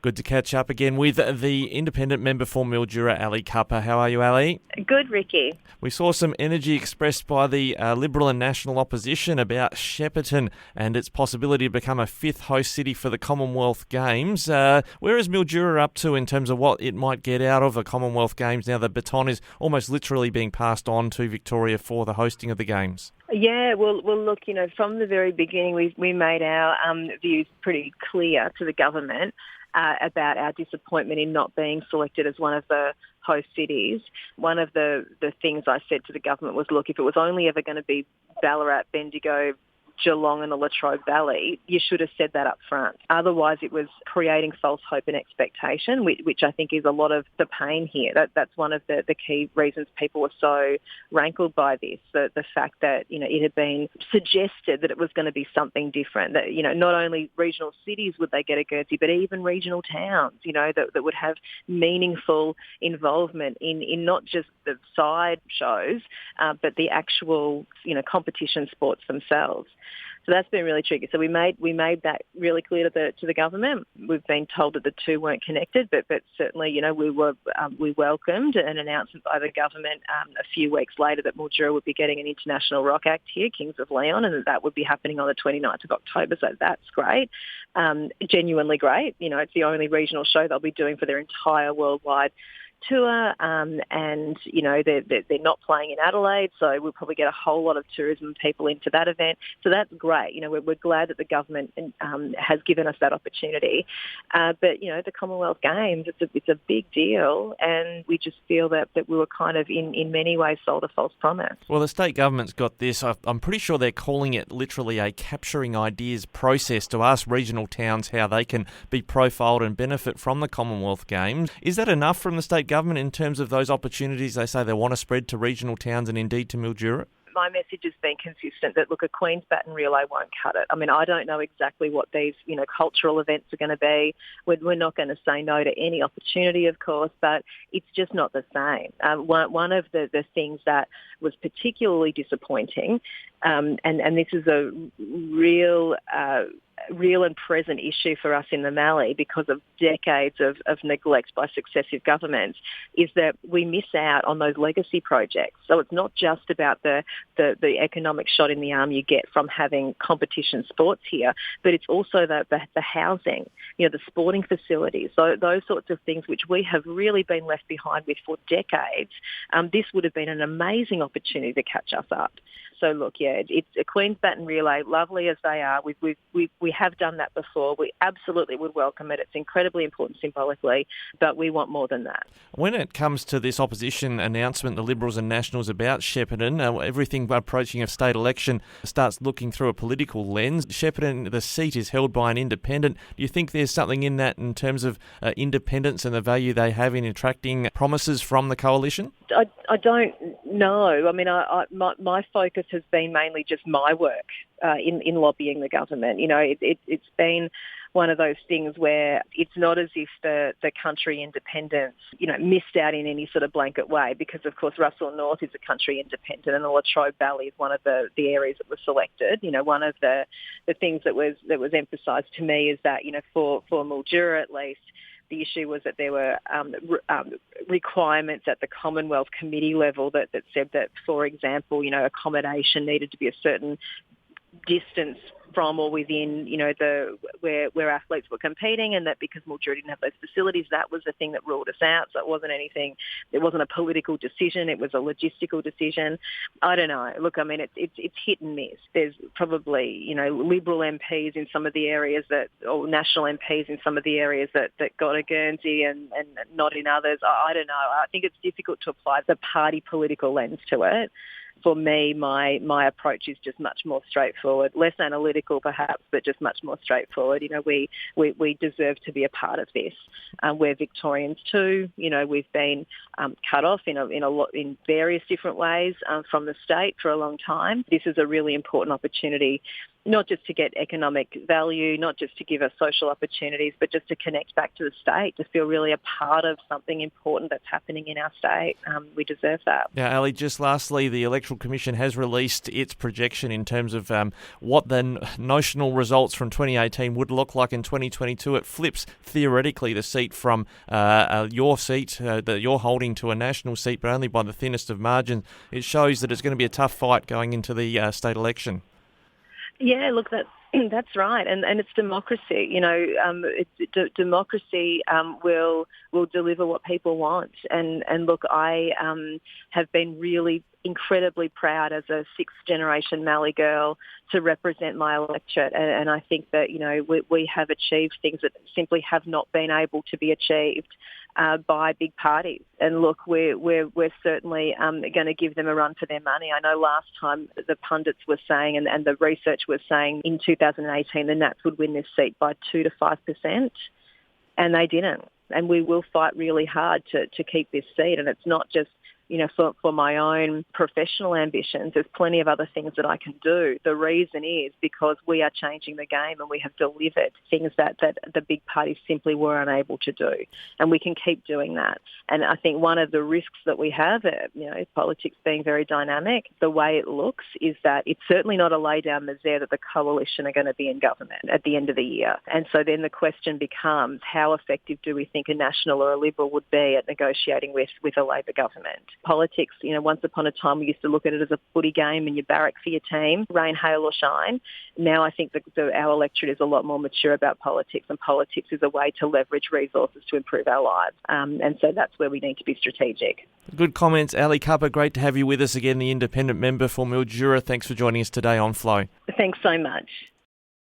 Good to catch up again with the independent member for Mildura Ali Cupper. How are you, Ali? Good, Ricky. We saw some energy expressed by the Liberal and National opposition about Shepparton and its possibility to become a fifth host city for the Commonwealth Games. Where is Mildura up to in terms of what it might get out of the Commonwealth Games now that Baton is almost literally being passed on to Victoria for the hosting of the Games? Yeah, well, look, from the very beginning, we made our views pretty clear to the government about our disappointment in not being selected as one of the host cities. One of the things I said to the government was, look, if it was only ever going to be Ballarat, Bendigo, Geelong and the Latrobe Valley, you should have said that up front. Otherwise, it was creating false hope and expectation, which I think is a lot of the pain here. That's one of the key reasons people were so rankled by this, the fact that, it had been suggested that it was going to be something different, that, not only regional cities would they get a Guernsey, but even regional towns, that would have meaningful involvement in not just the side shows, but the actual, competition sports themselves. So that's been really tricky. So we made that really clear to the government. We've been told that the two weren't connected, but certainly, we welcomed an announcement by the government a few weeks later that Mildura would be getting an international rock act here, Kings of Leon, and that would be happening on the 29th of October. So that's great, genuinely great. It's the only regional show they'll be doing for their entire worldwide tour, and they're not playing in Adelaide, so we'll probably get a whole lot of tourism people into that event. So that's great. We're glad that the government has given us that opportunity. But the Commonwealth Games, it's a big deal, and we just feel that we were kind of in many ways sold a false promise. Well, the state government's got this. I'm pretty sure they're calling it literally a capturing ideas process to ask regional towns how they can be profiled and benefit from the Commonwealth Games. Is that enough from the state government in terms of those opportunities they say they want to spread to regional towns and indeed to Mildura? My message has been consistent that, look, a Queen's Baton relay won't cut it. I mean, I don't know exactly what these, cultural events are going to be. We're not going to say no to any opportunity, of course, but it's just not the same. One of the things that was particularly disappointing, and this is a real and present issue for us in the Mallee because of decades of neglect by successive governments, is that we miss out on those legacy projects. So it's not just about the economic shot in the arm you get from having competition sports here, but it's also the housing, the sporting facilities, so those sorts of things which we have really been left behind with for decades. This would have been an amazing opportunity to catch us up. So look, it's a Queen's Baton relay, lovely as they are. We have done that before. We absolutely would welcome it. It's incredibly important symbolically, but we want more than that. When it comes to this opposition announcement, the Liberals and Nationals about Shepparton, everything approaching a state election starts looking through a political lens. Shepparton, the seat is held by an independent. Do you think there's something in that in terms of independence and the value they have in attracting promises from the coalition? I don't know. I mean, my focus has been mainly just my work in lobbying the government. It's been one of those things where it's not as if the country independents, missed out in any sort of blanket way, because of course Russell North is a country independent and the Latrobe Valley is one of the areas that was selected. One of the things that was emphasised to me is that, for Mildura at least, the issue was that there were requirements at the Commonwealth Committee level that said that, for example, accommodation needed to be a certain distance from or within, where athletes were competing, and that because Mildura didn't have those facilities, that was the thing that ruled us out. So it wasn't a political decision, it was a logistical decision. I don't know. Look, I mean, it's hit and miss. There's probably, Liberal MPs in some of the areas or National MPs in some of the areas that got a Guernsey and not in others. I don't know. I think it's difficult to apply the party political lens to it. For me, my approach is just much more straightforward, less analytical perhaps, but just much more straightforward. We deserve to be a part of this. We're Victorians too. We've been cut off in various different ways from the state for a long time. This is a really important opportunity not just to get economic value, not just to give us social opportunities, but just to connect back to the state, to feel really a part of something important that's happening in our state. We deserve that. Now, Ali, just lastly, the Electoral Commission has released its projection in terms of what the notional results from 2018 would look like in 2022. It flips, theoretically, the seat from your seat that you're holding to a national seat, but only by the thinnest of margins. It shows that it's going to be a tough fight going into the state election. Yeah, look, that's right, and it's democracy. Democracy will deliver what people want, and look, I have been really incredibly proud as a sixth-generation Mallee girl to represent my electorate, and I think that we have achieved things that simply have not been able to be achieved by big parties. And look, we're certainly going to give them a run for their money. I know last time the pundits were saying, and the research was saying, in 2018 the Nats would win this seat by 2 to 5%, and they didn't. And we will fight really hard to keep this seat. And it's not just for my own professional ambitions. There's plenty of other things that I can do. The reason is because we are changing the game, and we have delivered things that the big parties simply were unable to do. And we can keep doing that. And I think one of the risks that we have, politics being very dynamic, the way it looks is that it's certainly not a lay down misère that the coalition are going to be in government at the end of the year. And so then the question becomes, how effective do we think a National or a Liberal would be at negotiating with a Labor government? Politics, once upon a time we used to look at it as a footy game and you barrack for your team, rain, hail or shine. Now I think that our electorate is a lot more mature about politics, and politics is a way to leverage resources to improve our lives. And so that's where we need to be strategic. Good comments, Ali Cupper. Great to have you with us again, the independent member for Mildura. Thanks for joining us today on Flow. Thanks so much.